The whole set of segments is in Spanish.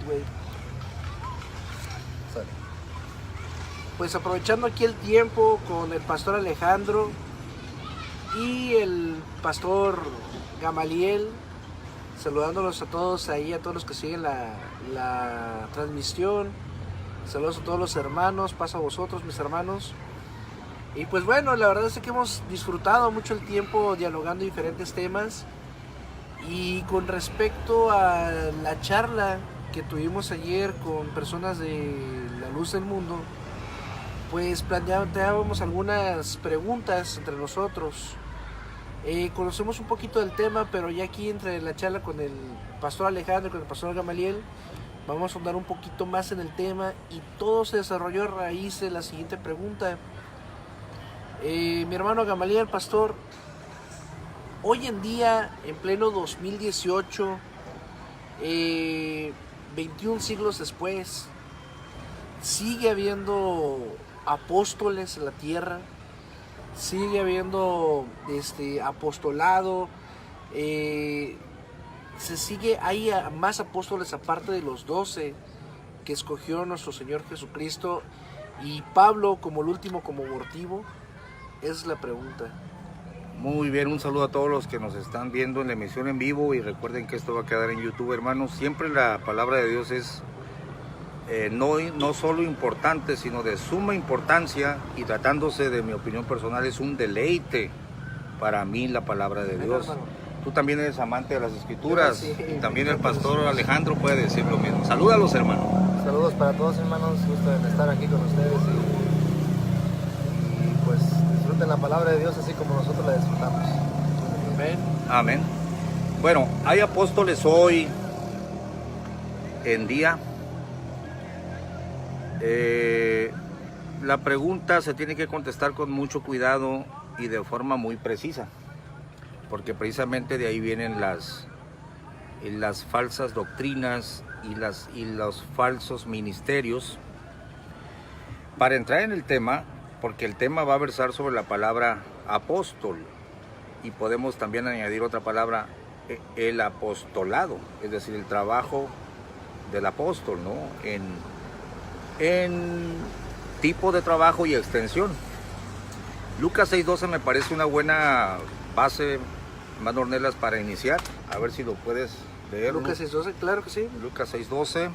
Wait. Pues aprovechando aquí el tiempo con el pastor Alejandro y el pastor Gamaliel, saludándolos a todos ahí, a todos los que siguen la transmisión. Saludos a todos los hermanos, paz a vosotros, mis hermanos. Y pues bueno, la verdad es que hemos disfrutado mucho el tiempo dialogando diferentes temas. Y con respecto a la charla que tuvimos ayer con personas de la luz del mundo, pues planteábamos algunas preguntas entre nosotros. Conocemos un poquito del tema, pero ya aquí entre la charla con el pastor Alejandro y con el pastor Gamaliel, vamos a andar un poquito más en el tema, y todo se desarrolló a raíz de la siguiente pregunta. Mi hermano Gamaliel, pastor, hoy en día, en pleno 2018, 21 siglos después, sigue habiendo apóstoles en la tierra, sigue habiendo apostolado, hay más apóstoles aparte de los 12 que escogió nuestro Señor Jesucristo, y Pablo como el último, como abortivo. Esa es la pregunta. Muy bien, un saludo a todos los que nos están viendo en la emisión en vivo, y recuerden que esto va a quedar en YouTube, hermanos. Siempre la palabra de Dios es no solo importante, sino de suma importancia, y tratándose de mi opinión personal, es un deleite para mí la palabra de Dios. Tú también eres amante de las Escrituras, Sí, y también el pastor Alejandro puede decir lo mismo. Salúdalos, hermano. Saludos para todos, hermanos, gusto de estar aquí con ustedes y pues disfruten la palabra de Dios así como nosotros la disfrutamos. Amén. Amén. Bueno, hay apóstoles hoy en día. La pregunta se tiene que contestar con mucho cuidado y de forma muy precisa, porque precisamente de ahí vienen las falsas doctrinas y los falsos ministerios. Para entrar en el tema, porque el tema va a versar sobre la palabra apóstol, y podemos también añadir otra palabra, el apostolado, es decir, el trabajo del apóstol, ¿no? En tipo de trabajo y extensión. Lucas 6:12 me parece una buena base, hermano Ornelas, para iniciar. A ver si lo puedes leer. Lucas 6:12, claro que sí. Lucas 6:12.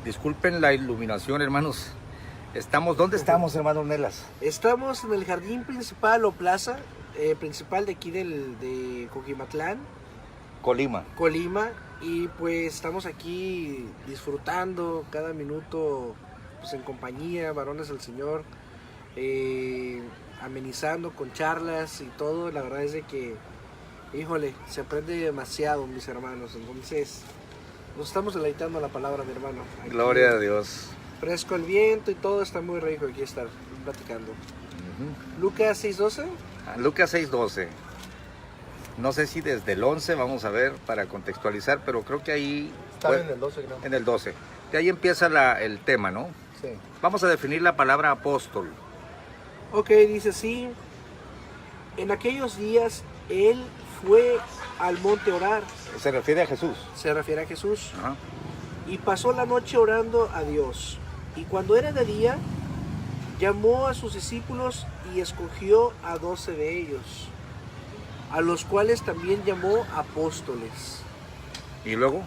Disculpen la iluminación, hermanos. ¿Dónde estamos, hermano Ornelas? Estamos en el jardín principal o plaza principal de aquí de Coquimatlán, Colima. y pues estamos aquí disfrutando cada minuto, pues en compañía, varones del Señor, amenizando con charlas y todo. La verdad es de que, híjole, se aprende demasiado, mis hermanos. Entonces nos estamos deleitando a la palabra, mi hermano. Aquí, Gloria a Dios. fresco el viento y todo, está muy rico aquí estar platicando. Lucas 6:12. Lucas 6:12. No sé si desde el 11 vamos a ver para contextualizar, pero creo que ahí... Está en el 12, creo. En el 12. De ahí empieza el tema, ¿no? Sí. Vamos a definir la palabra apóstol. Ok, dice así: en aquellos días él fue al monte a orar. Se refiere a Jesús. Se refiere a Jesús. Ajá. Y pasó la noche orando a Dios. Y cuando era de día, llamó a sus discípulos y escogió a 12 de ellos, a los cuales también llamó apóstoles. Y luego,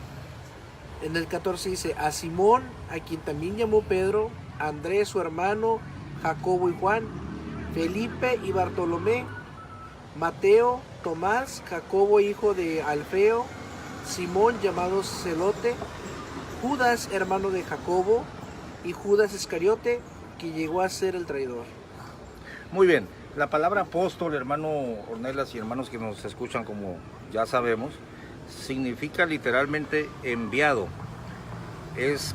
En el 14 dice: a Simón, a quien también llamó Pedro, a Andrés su hermano, Jacobo y Juan, Felipe y Bartolomé, Mateo, Tomás, Jacobo hijo de Alfeo, Simón llamado Celote, Judas hermano de Jacobo, y Judas Iscariote, que llegó a ser el traidor. muy bien. La palabra apóstol, hermano Ornelas y hermanos que nos escuchan, como ya sabemos, significa literalmente enviado.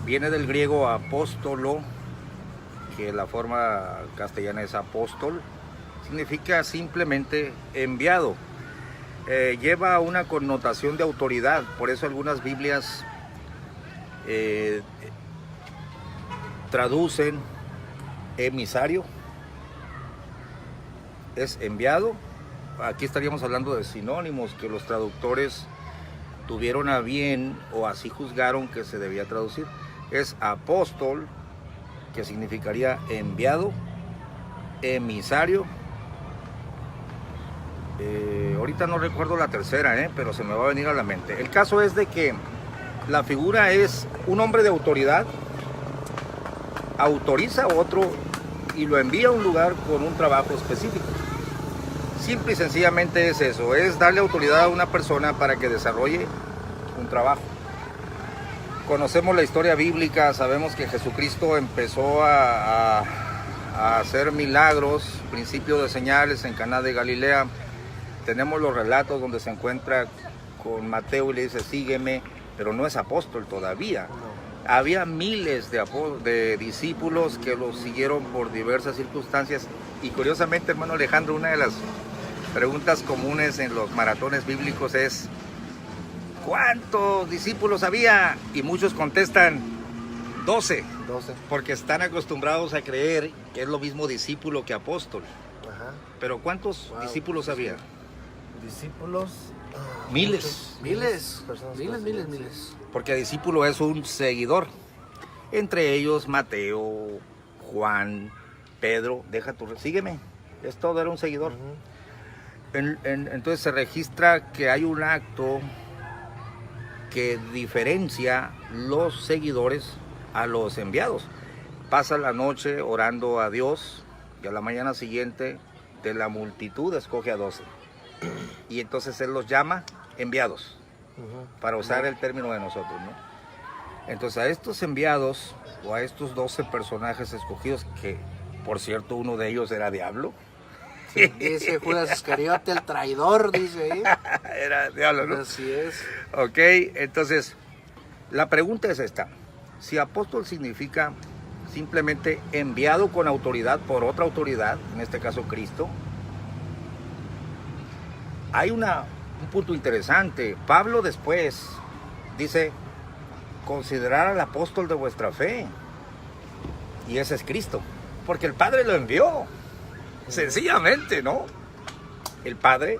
Viene del griego apóstolo, que la forma castellana es apóstol. Significa simplemente enviado. Lleva una connotación de autoridad, por eso algunas Biblias traducen emisario, es enviado. Aquí estaríamos hablando de sinónimos que los traductores tuvieron a bien o así juzgaron que se debía traducir. Es apóstol, que significaría enviado, emisario. Ahorita no recuerdo la tercera, pero se me va a venir a la mente. El caso es de que la figura es un hombre de autoridad, autoriza a otro y lo envía a un lugar con un trabajo específico. Simple y sencillamente es eso, es darle autoridad a una persona para que desarrolle un trabajo. Conocemos la historia bíblica, sabemos que Jesucristo empezó a hacer milagros, principio de señales en Caná de Galilea. Tenemos los relatos donde se encuentra con Mateo y le dice, sígueme, pero no es apóstol todavía. Había miles de discípulos que lo siguieron por diversas circunstancias. Y curiosamente, hermano Alejandro, una de las preguntas comunes en los maratones bíblicos es, ¿cuántos discípulos había? Y muchos contestan, 12. 12. Porque están acostumbrados a creer que es lo mismo discípulo que apóstol. Ajá. Pero ¿cuántos discípulos había? Discípulos. Miles. Miles, personas miles, que miles, siguen, sí. miles. Porque discípulo es un seguidor. Entre ellos Mateo, Juan, Pedro, sígueme. Es todo, era un seguidor. Entonces se registra que hay un acto que diferencia los seguidores a los enviados. Pasa la noche orando a Dios y a la mañana siguiente de la multitud escoge a 12. Y entonces Él los llama enviados, para usar el término de nosotros, ¿no? Entonces a estos enviados o a estos 12 personajes escogidos, que por cierto uno de ellos era diablo. Dice Judas Iscariote, el traidor, dice ahí. Era diablo, ¿no? Así es. Ok, entonces la pregunta es esta. Si apóstol significa simplemente enviado con autoridad por otra autoridad, en este caso Cristo, hay un punto interesante. Pablo después dice, considerar al apóstol de vuestra fe. Y ese es Cristo, porque el Padre lo envió. Sencillamente, ¿no? El Padre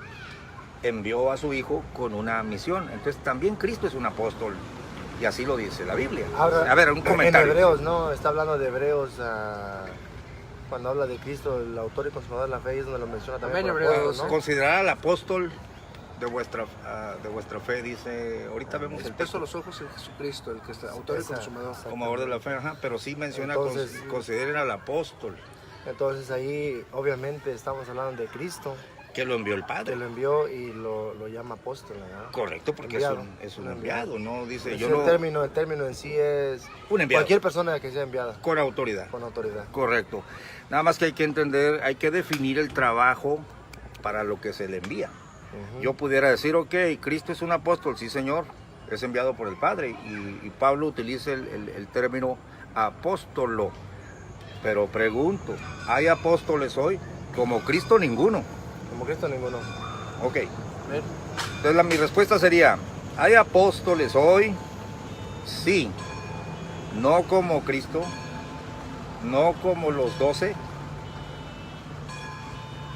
envió a su Hijo con una misión. Entonces también Cristo es un apóstol. Y así lo dice la Biblia. Ahora, a ver, un comentario. En Hebreos, ¿no? Está hablando de Hebreos. Cuando habla de Cristo, el autor y consumador de la fe, es donde lo menciona también. También por Hebreos, apóstol, ¿no? Considerar al apóstol de vuestra fe, dice. Ahorita vemos el Puesto texto. los ojos en Jesucristo, el que está autor y Esa- consumador. Como ahora de la fe, ajá, pero sí menciona, Entonces, consideren al apóstol, Entonces ahí, obviamente, estamos hablando de Cristo, que lo envió el que Padre. lo envió y lo llama apóstol, ¿verdad? Correcto, porque Enviado. es un enviado, ¿no? Dice, Es yo el no... término en sí es Un enviado. cualquier persona que sea enviada Con autoridad. con autoridad. Correcto. Nada más que hay que entender, hay que definir el trabajo para lo que se le envía. Yo pudiera decir, ok, Cristo es un apóstol, sí señor, es enviado por el Padre. Y Pablo utiliza el término apóstolo. Pero pregunto, ¿hay apóstoles hoy? Como Cristo, ninguno. Como Cristo ninguno. Ok. Amén. Entonces mi respuesta sería, ¿hay apóstoles hoy? Sí. No como Cristo, no como los 12,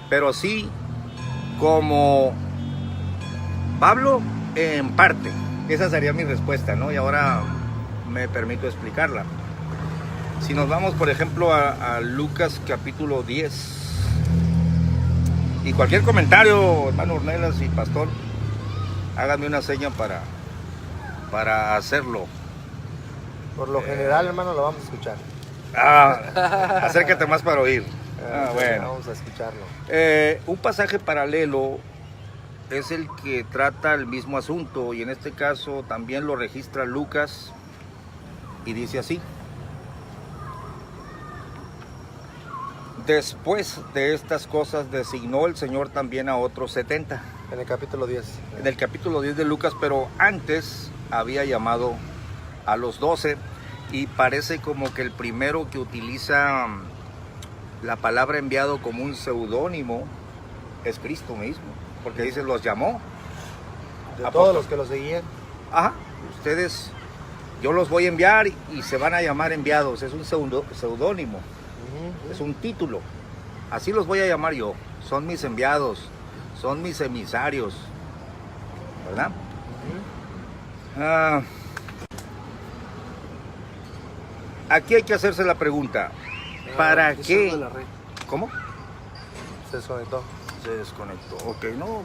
pero sí como Pablo en parte. Esa sería mi respuesta, ¿no? Y ahora me permito explicarla. Si nos vamos, por ejemplo, a Lucas capítulo 10, y cualquier comentario, hermano Ornelas y pastor, háganme una seña para hacerlo. Por lo general, hermano, lo vamos a escuchar. Acércate más para oír. Bueno. Vamos a escucharlo. Un pasaje paralelo es el que trata el mismo asunto, y en este caso también lo registra Lucas, y dice así: después de estas cosas designó el Señor también a otros 70. En el capítulo 10. En el capítulo 10 de Lucas, pero antes había llamado a los 12, y parece como que el primero que utiliza la palabra enviado como un seudónimo es Cristo mismo, porque dice, los llamó. De apóstol. todos los que lo seguían. Ajá, ustedes, yo los voy a enviar y se van a llamar enviados, es un seudónimo. Es un título, así los voy a llamar yo, son mis enviados, son mis emisarios, ¿verdad? Aquí hay que hacerse la pregunta, ¿para Eso qué? de la red. ¿Cómo? Se desconectó. Se desconectó. Ok, no.